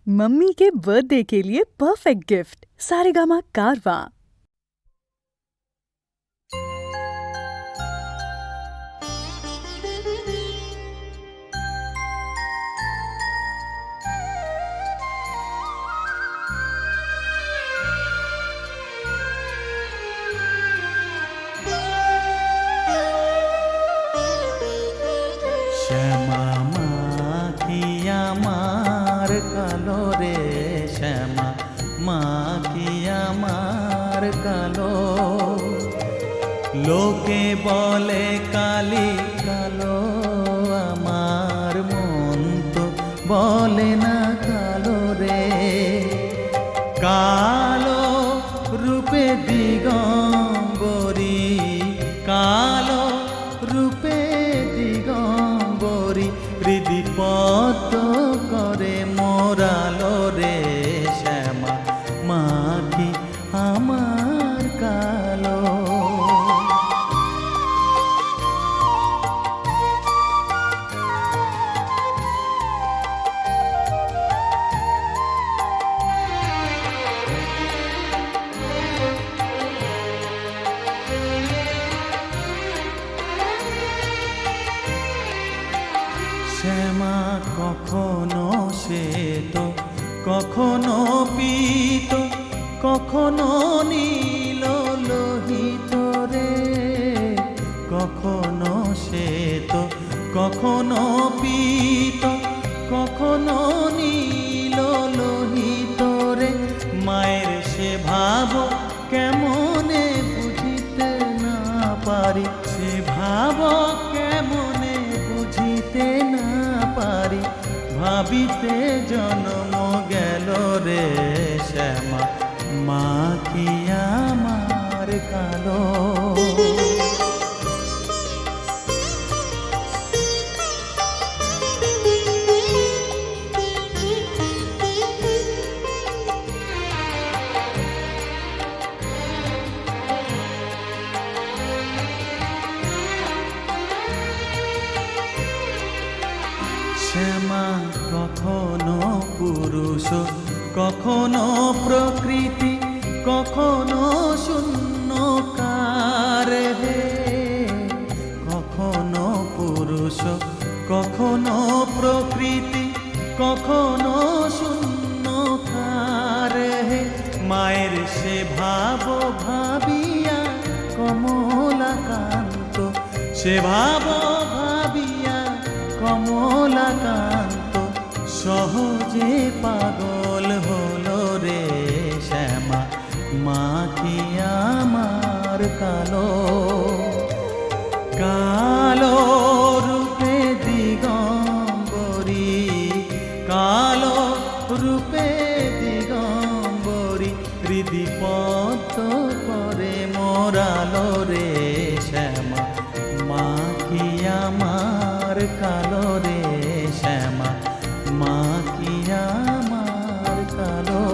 Mummy के birthday के लिए परफेक्ट गिफ्ट सारेगामा कारवां। শ্যামা মাখি আমার কালো রে, শ্যামা মাখি আমার কালো। লোকে বলে কালি কালো, আমার মন তো বলে না কালো রে। কালো রূপে দিগম্বরী, কালো রূপে দিগম্বরী, হৃদি পদ্ম করে মোরালো রে। শ্যামা মাখি আমার কালো। শ্যামা কখনো শ্বেত, কখনো পীত, কখনো নীল লোহিত রে। কখনো শ্বেত, কখনো পীত, কখনো নীল লোহিত রে। মায়ের সে ভাব কেমনে বুঝিতে না পারি, সে ভাব কেমনে বুঝিতে না পারি, ভাবিতে জন্ম গেল রে। শ্যামা মাখি আমার কালো। শ্যামা কখনো পুরুষ, কখনো প্রকৃতি, কখনো শূন্যকার হে। কখনো পুরুষ, কখনো প্রকৃতি, কখনো শূন্যকার হে। মায়ের সে ভাব ভাবিয়া কমলাকান্ত, সে ভাব ভাবিয়া কমলাকান্ত সহজে পাগল হলো রে। শ্যামা মাখি আমার কালো। কালো রূপে দিগম্বরী, কালো রূপে দিগম্বরী, হৃদি পদ্ম করে মোরালো রে। শ্যামা মাখি আমার কালো রে। শ্যামা মাখি আমার কালো।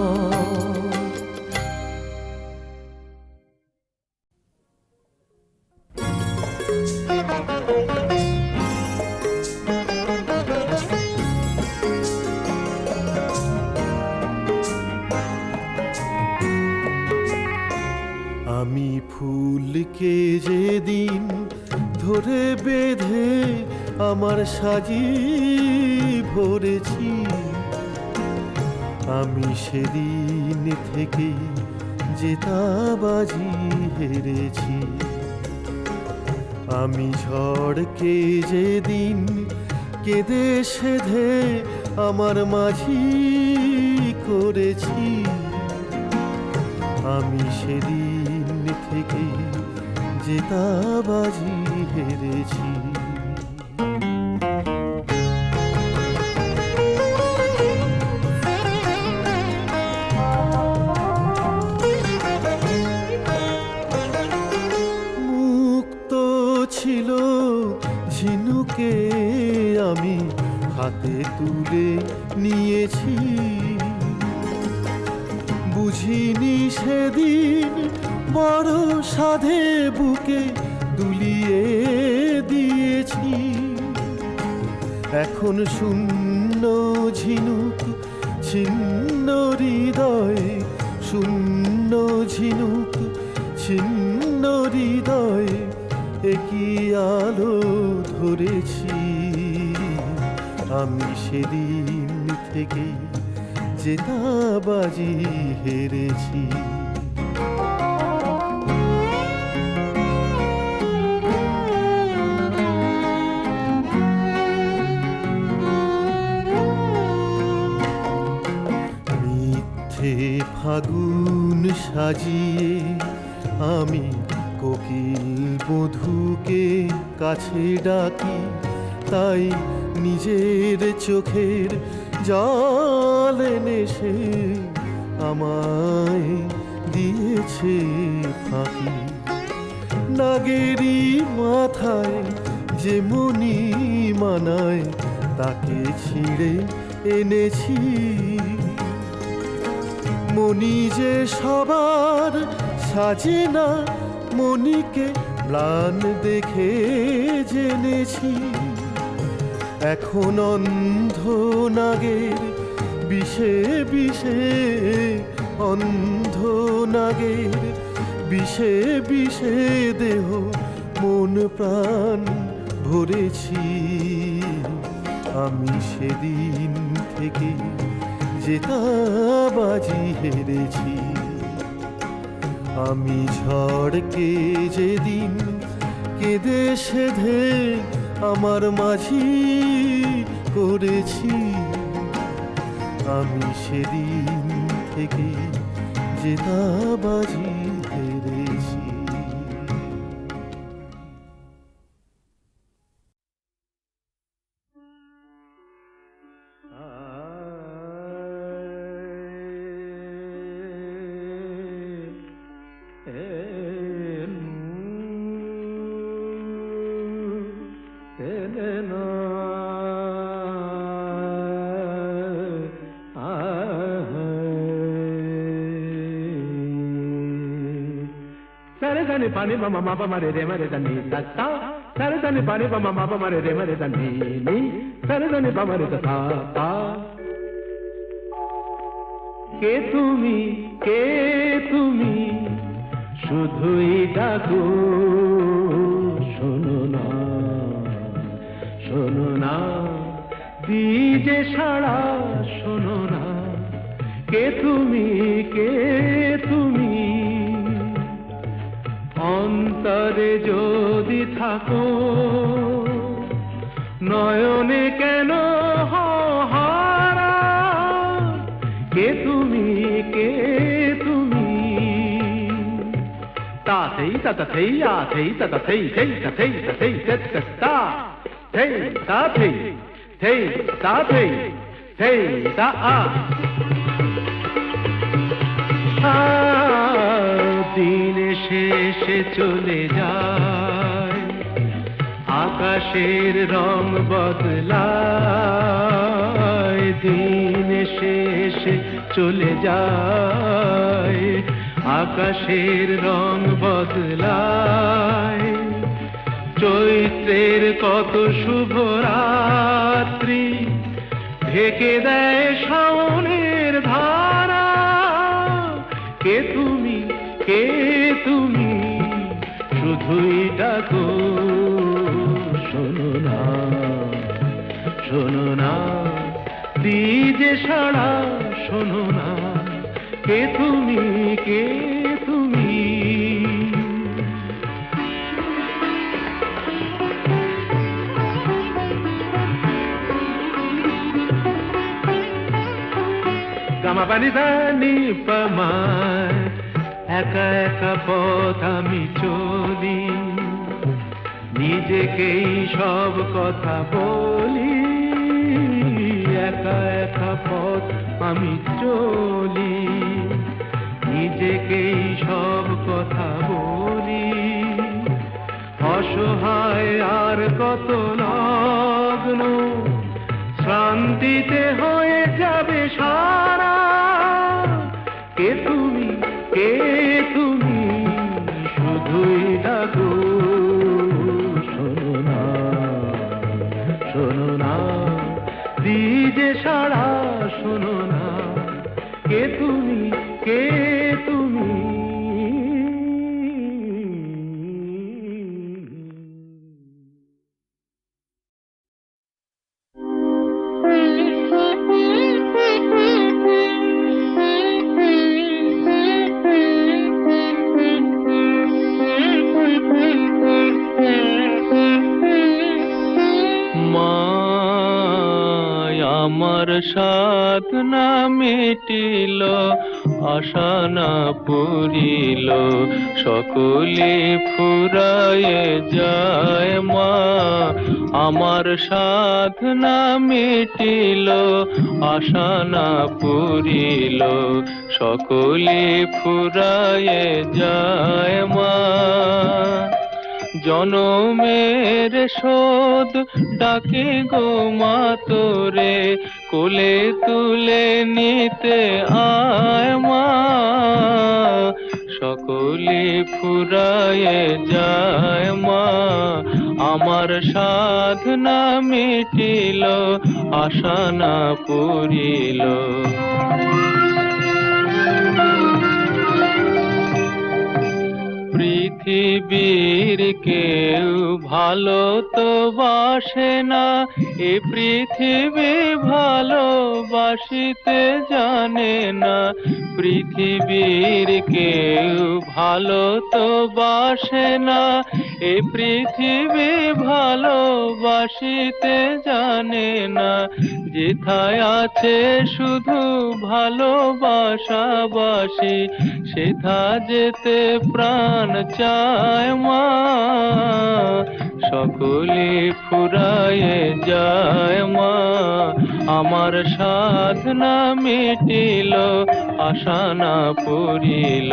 আমি ফুলকে যেদিন ধরে বেঁধে আমার সাজি ভরেছি, আমি সেদিন থেকে জেতাবাজি হেরেছি। আমি ঝড়কে যেদিন কেঁদে সেধে আমার মাঝি করেছি, আমি সেদিন থেকে জেতাবাজি হেরেছি। মুক্ত ছিল ঝিনুকে আমি হাতে তুলে নিয়েছি, বুঝিনি সেদিন বড় সাধে বুকে দুলিয়ে দিয়েছি। এখন শূন্য ঝিনুক ছিন্ন হৃদয় শূন্য ঝিনুক, ছিন্ন হৃদয় একই আলো ধরেছি। আমি সেদিন থেকে জেতাবাজি হেরেছি। মিথ্যে ফাগুন সাজিয়ে আমি কোকিল বধূকে কাছে ডাকি, তাই নিজের চোখের জল এনে সে আমায় দিয়েছে ফাঁকি। নাগেরি মাথায় যে মনি মানায় তাকে ছিঁড়ে এনেছি। মনি যে সবার সাজে না, মনিকে ম্লান দেখে জেনেছি। এখন অন্ধ নাগের বিষে বিষে, অন্ধ নাগের বিষে বিষে দেহ মন প্রাণ ভরেছি। আমি সেদিন থেকে জেতাবাজি হেরেছি। আমি ঝড়কে যেদিন কেঁদে সেধে আমার মাঝি করেছি, আমি সেদিন থেকে জেতাবাজি হেরেছি। సరదని పని మమ మప మరే రే మరే దని దత్త సరదని పని మమ మప మరే రే మరే దని ని సరదని పమరే తా తా। কে তুমি শুধুই ডাকো, শোনো না শোনো না দিজে সাড়া, শোনো না। কে তুমি অন্তরে যদি থাকো, নয়নে কেন হারা? কে তুমি তা থেই তা থেই আ থেই তা থেই থেই তা থেই তা থেই তা থেই তা থেই থেই তা থেই থেই তা আ। দিন শেষে চলে যায়, আকাশের রং বদলায়। দিন শেষে চলে যায়, আকাশের রং বদলায়। চৈত্রের কত শুভ রাত্রি ঢেকে দেয় শাওনের ধারা। কে তুমি শুধুই ডাকো, শোনো না শোনো না দিজে সাড়া, শোনো না। কে তুমি গামা পানি ধানি পামায়, একা একা পথ আমি চলি, নিজেকেই সব কথা বলি। একা একা পথ আমি চলি, নিজেকেই সব কথা বলি। অসহায় আর কত লগ্ন শান্তিতে হয়ে যাবে সারা। কে তুমি শুধুই ডাকো, শোনো না দিজে সাড়া, শোনো না। কে তুমি, কে তুমি? আমার সাধনা মিটিল, আশা না পুরিল, সকলে ফুরায়ে যায় মা। আমার সাধনা মিটিল, আশা না পুরিল, সকলে ফুরায়ে যায় মা। জনমের শোধ ডাকে গো মা তোরে, কোলে তুলে নিতে আয় মা। সকলে ফুরায়ে যায় মা, আমার সাধনা মিটিল, আশা না পুরিল। পৃথিবীর কেউ ভালো তো বাসে না, এ পৃথিবী ভালোবাসিতে জানে না। পৃথিবীর কেউ ভালো তো বাসে না, এ পৃথিবী ভালোবাসিতে জানে না। যেথায় আছে শুধু ভালোবাসাবাসি, সেথা যেতে প্রাণ চায় মা। সকলে ফুরায়ে যায় মা, আমার সাধনা মিটিল, আশা না পুরিল।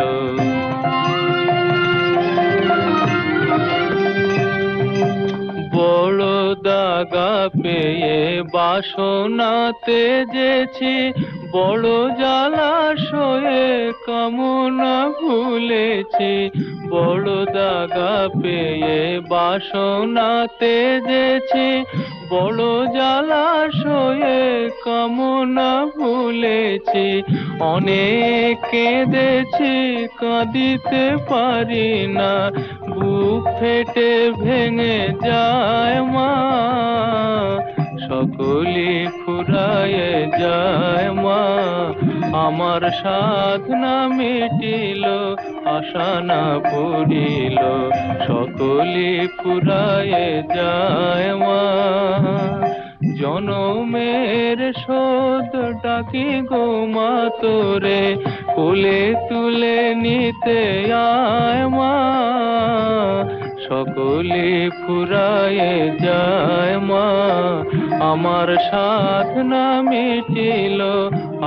বড় দাগা পেয়ে বাসনা তেজেছি, বড় জলাশয়ে কামনা ভুলেছি। বড় দাগা পেয়ে বাসনা তেজেছি, বড় জলাশয়ে কামনা ভুলেছি। অনেক কেঁদেছি, কাঁদিতে পারি না, বুক ফেটে ভেঙে যায় মা। সকলে ফুরায়ে যায় মা, আমার সাধনা মিটিল, আশা না পুরিল। সকলে ফুরায়ে যায় মা, জনমের শোধ ডাকি গো মা তোরে, কোলে তুলে নিতে আয় মা। সকলে ফুরায়ে যায় মা, আমার সাধনা মিটিল,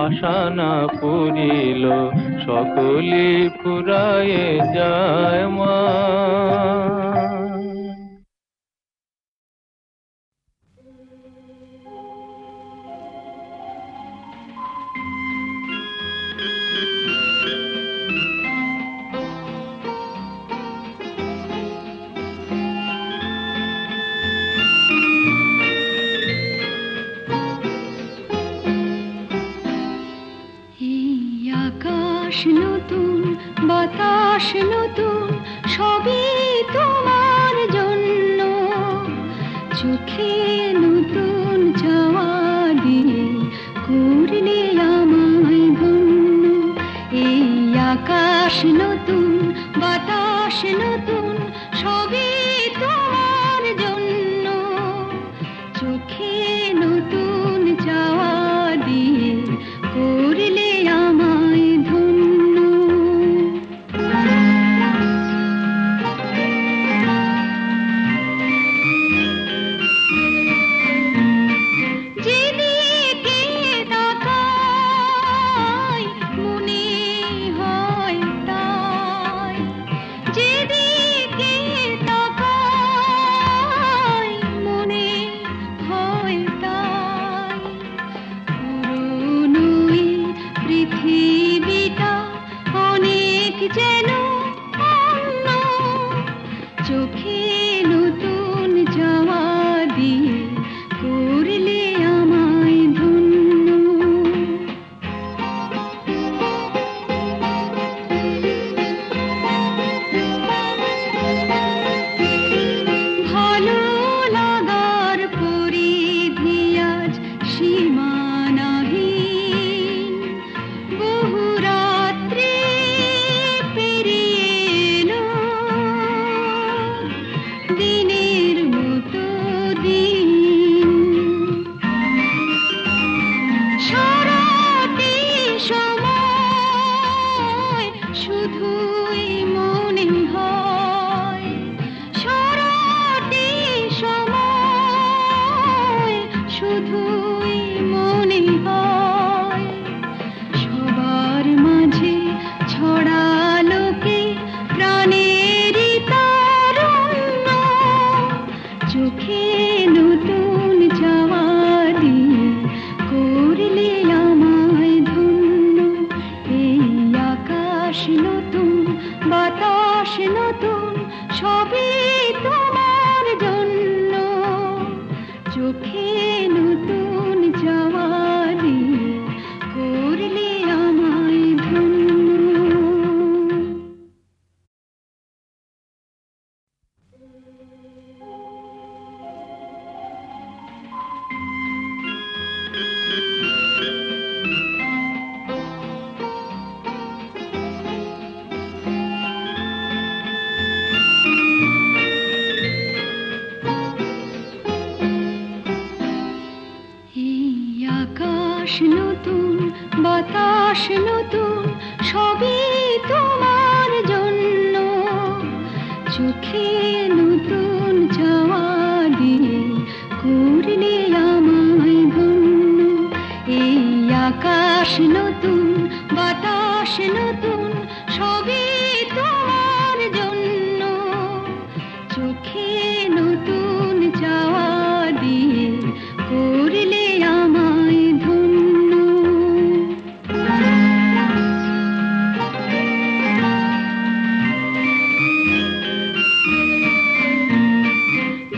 আশা না পুরিল। সকলে ফুরায়ে যায় মা। নতুন বাতাস নতুন, সবই তোমার জন্য। চোখে নতুন চাওয়া দিয়ে করলে আমায় ধন্য। এই আকাশ নতুন বাতাস নতুন, সবই তোমার জন্য। চোখে নতুন চাওয়া দিয়ে করলে আমায় ধন্য। যেদিকে তাকাই মনে হয় তাই, বাতাস নতুন সবই তোমার জন্য চোখে নতুন চাওয়া দিয়ে করলে আমায় ধন্য এই আকাশ নতুন বাতাস নতুন সবই তোমার জন্য চোখে নতুন চাওয়া দিয়ে করলে আমায় ধন্য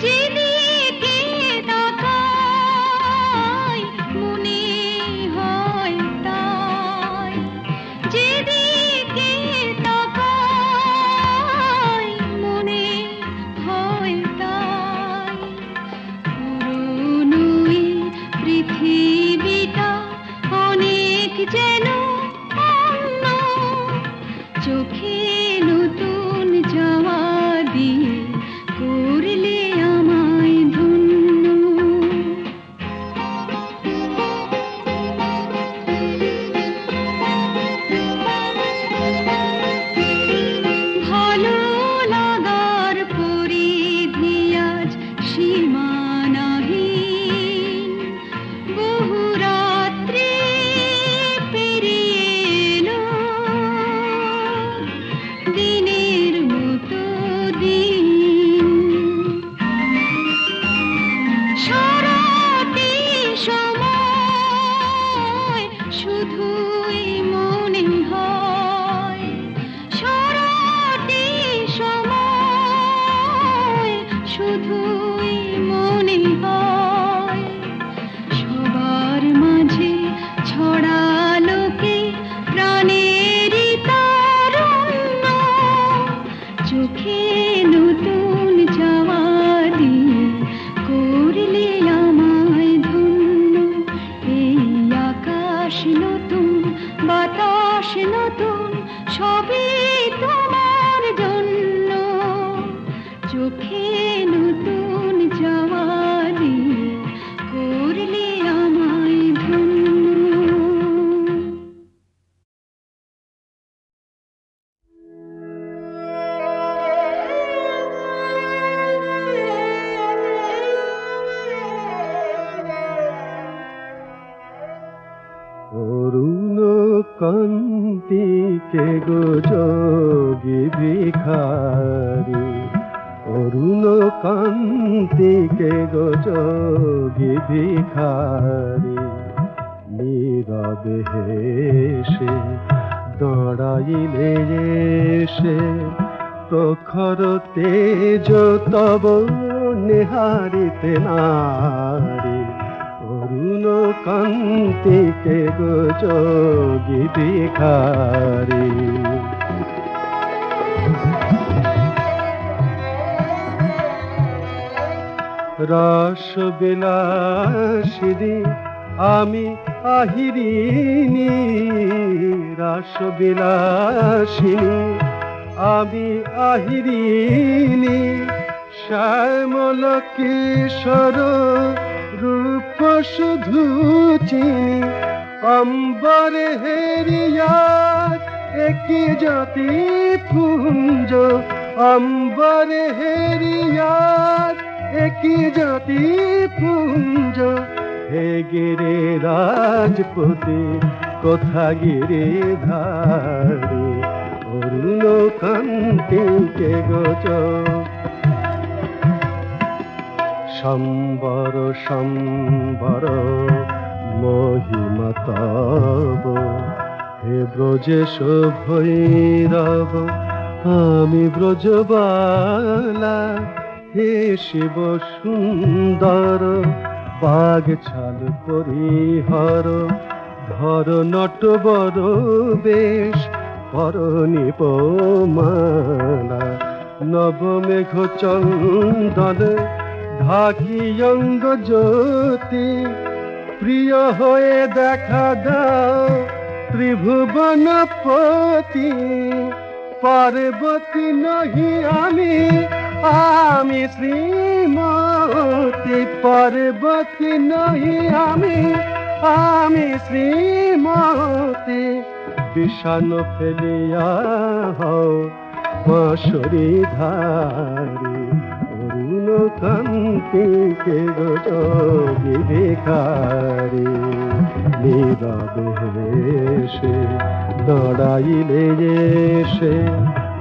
যেদিকে তাকাই মনে হয় তাই যেদিকে তাকাই মনে হয় তাই পুরনো এই পৃথিবীটা অনেক যেন অন্য চোখে নতুন যাওয়া দিয়ে করলে আমায় ধন্য ভালো লাগার পরিধি আজ সীমানাহীন বহু রাত্রি পেরিয়ে এলো দিনের মতো দিন সারাটি সময় শুধুই মনে হয় সারাটি সময় শুধুই মনে হয় সবার মাঝে ছড়ালো কে প্রাণেরই তারুণ্য চোখে নতুন চাওয়া দিয়ে করলে আমায় ধন্য এই আকাশ নতুন বাতাস নতুন সবই তোমার জন্য চোখে নতুন চাওয়া দিয়ে করলে আমায় ধন্য অরুণ কান্তিকে গো যোগী ভিখারি অরুণ কান্তিকে গো যোগী ভিখারি নীরবে হেসে দাঁড়াইলে এসে প্রখর তেজ তব নেহারিতে নারী অরুণ কান্তিকে গো যোগী ভিখারি রস বিলাসিনী আমি আহিরিনী রস বিলাসিনী আমি আহিরিনী শ্যামল কিশোর রূপ শুধু চিনি অম্বরে হেরিয়া একই জ্যোতি পুঞ্জ অম্বরে হেরিয়া একই জ্যোতি পুঞ্জ হে গিরে রাজপতি কোথা গিরে ধারে অরুণ কান্তিকে গোচ সম্বর সম্বর মহিমা তব হে ব্রজেশ ভৈরব আমি ব্রজবালা হে শিব সুন্দর বাগ ছাল পরিহর ধর নটবর বেশ পর নিপমালা নবমেঘ চন্দন ঢাকি অঙ্গ জ্যোতি প্রিয় হয়ে দেখা দাও ত্রিভুবনপতি পার্বতী নহি আমি আমি শ্রীমতী পার্বতী নহি আমি শ্রীমতী বিষাণ ফেলিয়া হও বাঁশরি ধারে অরুণ কান্তিকে গো যোগী ভিখারি নীরবে হেসে দাঁড়াইলে এসে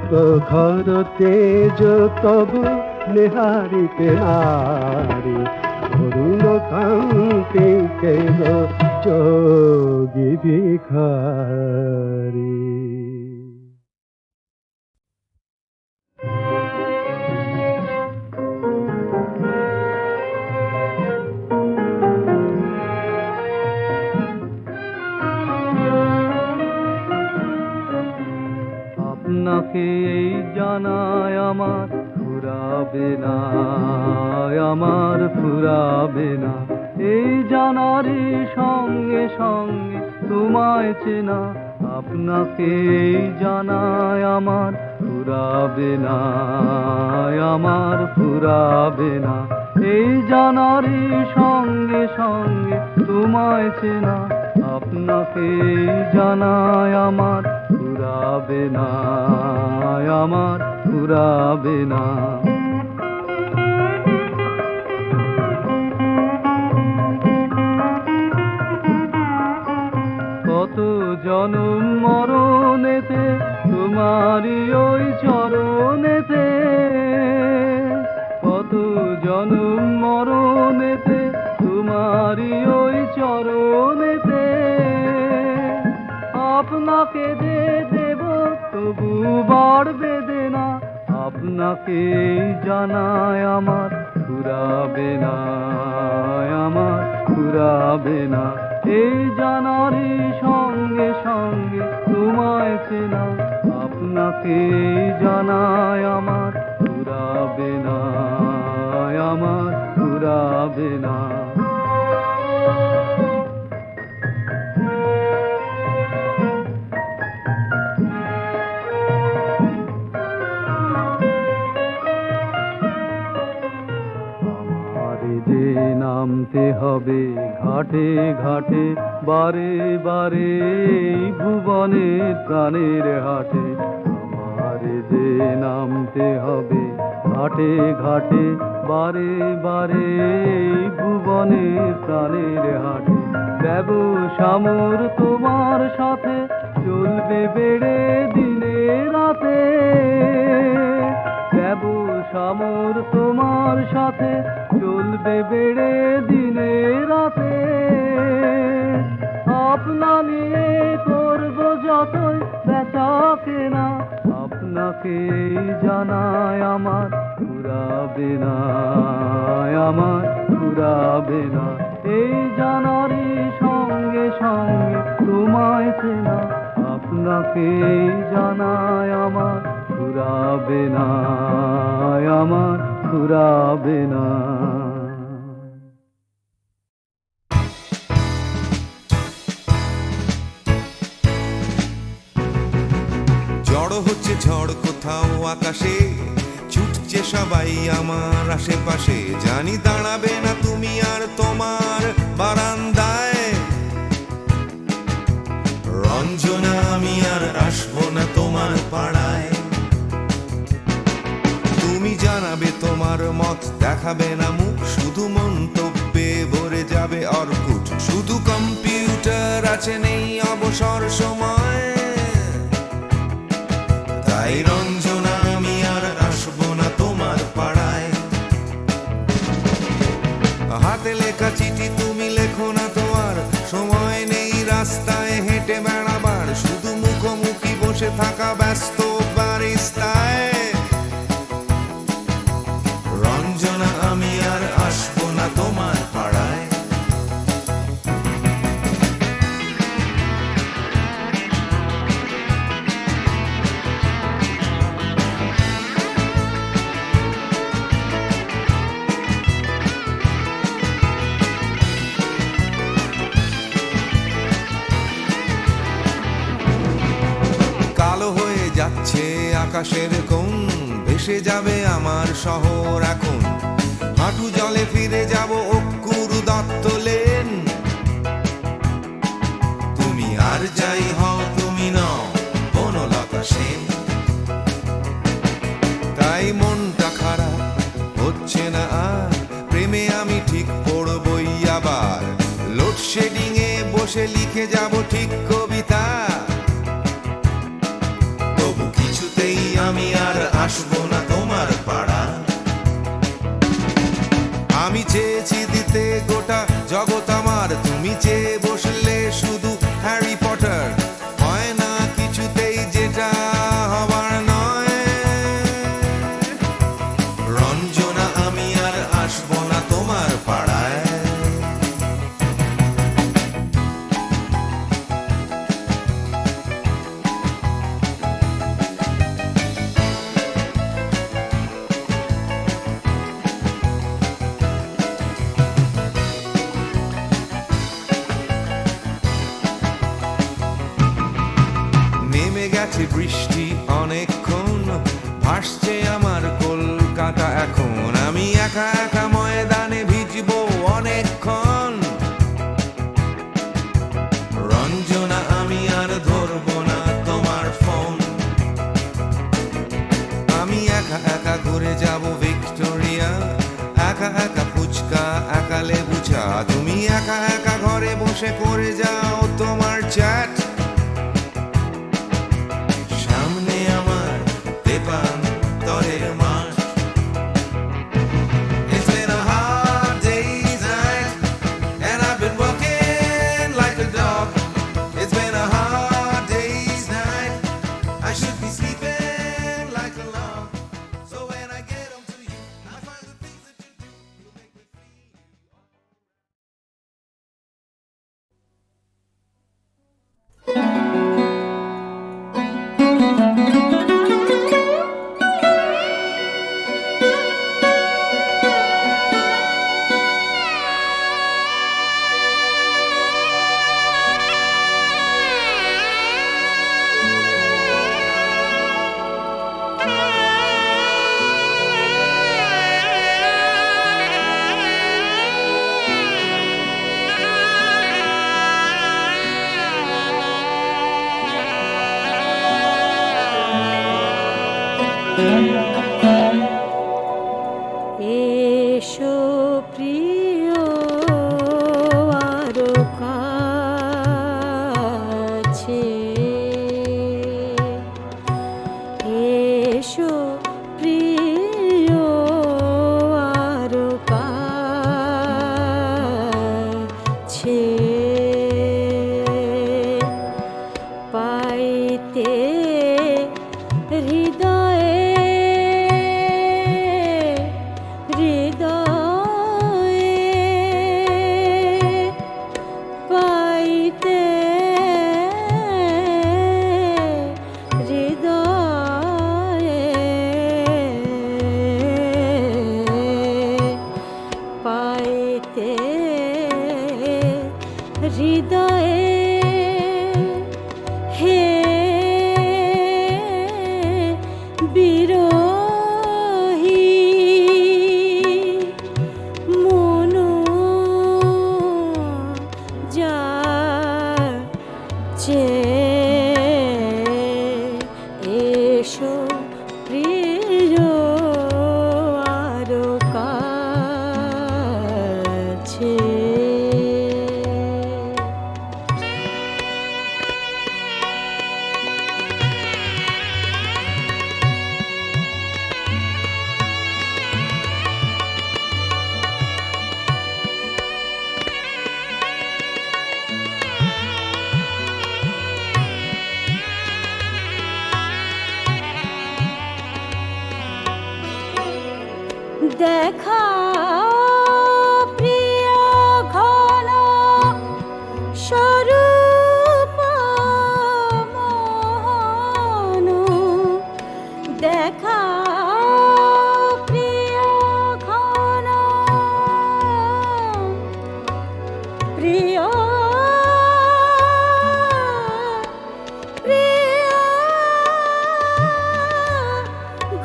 প্রখর তেজ তব নেহারিতে নারী অরুণ কান্তিকে গো যোগী ভিখারি। আপনাকে এই জানায় আমার ফুরাবে না, আমার ফুরাবে না। এই জানারই সঙ্গে সঙ্গে তোমায় চেনা, আপনাকে এই জানায় আমার ফুরাবে না, আমার ফুরাবে না। এই জানারই সঙ্গে সঙ্গে তোমায় চেনা, আপনাকে এই জানায় আমার ফুরাবে না, আমার ফুরাবে না। কত জনম মরণেতে তোমারই ওই চরণেতে, কত জনম মরণেতে তোমারই ওই চরণেতে। আপনাকে যে দেব তবু বাড়বে না, আপনাকে জানায় আমার ফুরাবে না, আমার ফুরাবে না। এই জানারই সঙ্গে সঙ্গে তোমায় চেনা, আপনাকে জানায় আমার ফুরাবে না, আমার ফুরাবে না। নামতে হবে ঘাটে ঘাটে বারে বারে এই ভুবনের প্রাণের হাটে, আমার যে নামতে হবে ঘাটে ঘাটে বারে বারে এই ভুবনের প্রাণের হাটে। ব্যবসা মোর তোমার সাথে চলবে বেড়ে দিনে রাতে, ব্যবসা মোর তোমার সাথে চলবে বেড়ে দিনে রাতে। আপনা নিয়ে করবো যতই বেচা কেনা, আপনাকে জানায় আমার ফুরাবে না, আমার ফুরাবে না। এই জানারই সঙ্গে সঙ্গে তোমায় চেনা, আপনাকে জানায় আমার ফুরাবে না, আমার ফুরাবে না। ঝড় হচ্ছে ঝড় কোথাও আকাশে, ছুটছে সবাই আমার আশেপাশে। জানি দাঁড়াবে না তুমি আর তোমার বারান্দায়, রঞ্জনা আমি আর আসবো না তোমার পাড়ায়। তুমি জানাবে তোমার মত, দেখাবে না মুখ, শুধু মন্তব্যে ভরে যাবে অর্কুট। শুধু কম্পিউটার আছে, নেই অবসর সময়, তাই রঞ্জনা আমি আর আসবো না তোমার পাড়ায়। হাতে লেখা চিঠি তুমি লেখো না তো আর, সময় নেই রাস্তায় হেঁটে বেড়াবার, শুধু মুখোমুখি বসে থাকা ব্যস্ত বারিস্তায়। রঞ্জনা আমি আর আসবো না তোমার পাড়ায়। কালো হয়ে যাচ্ছে আকাশের কোণ, ভেসে যাবে আমার শহর এখন। হাঁটু জলে ফিরে যাব অক্কুর দত্ত লেন। তুমি আর যাই হও তুমি নও বসে লিখে যাব ঠিক কবিতা। তবু কিছুতেই আমি আর আসবো না তোমার পাড়া। আমি চেয়েছি দিতে গোটা জগৎ আমার, তুমি চেয়ে বসলে শুধু হ্যারি পটার। হয় না কিছুতেই যেটা হবার নয়। রঞ্জনা আমি আর আসবো না তোমার পাড়ায়। নেমে গেছে বৃষ্টি অনেকক্ষণ, ভাসছে আমার কলকাতা এখন। আমি একা একা ময়দানে ভিজবো অনেকক্ষণ। রঞ্জনা আমি আর ধরবো না তোমার ফোন। আমি একা একা ঘুরে যাব ভিক্টোরিয়া, একা একা ফুচকা, একা লেবু চা। তুমি একা একা ঘরে বসে করে যাও তোমার চ্যাট। সামনে আমার তেপান্তরের মাঠ। It's been a hard day's night and I've been working like a dog. It's been a hard day's night, I should be sleeping like a log. So when I get home to you, I find the things that you do will make me feel. এসো প্রিয় আরো কাছে, এসো প্রিয় আরো কাছে, পাইতে হৃদয়ে পাইতে হৃদয়ে, পাইতে হৃদয়ে হে বিরোহী মনু যাচ্ছে। এসো প্রিয় আরো কাছে। দেখা প্রিয় ঘন স্বরূপ মোহন, দেখা প্রিয় ঘন প্রিয় প্রিয়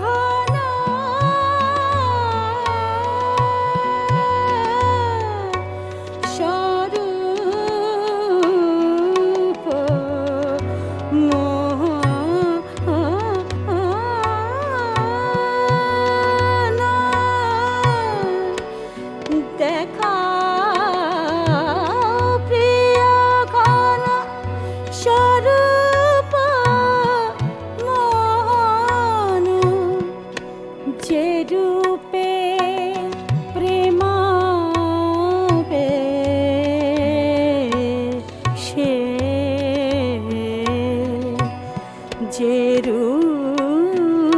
ঘন যে রূপে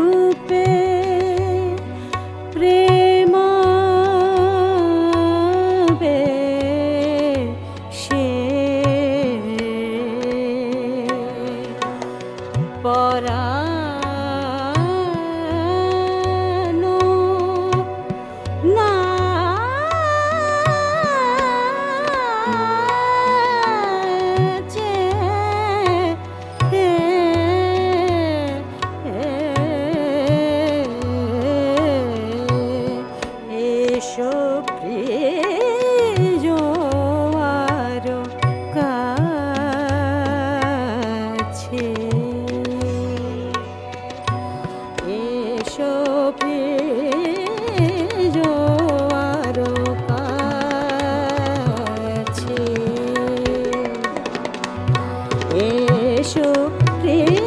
প্রেম সে পরানো না এসো প্রিয় আরো কাছে এসো প্রিয় আরো কাছে এসো প্রিয়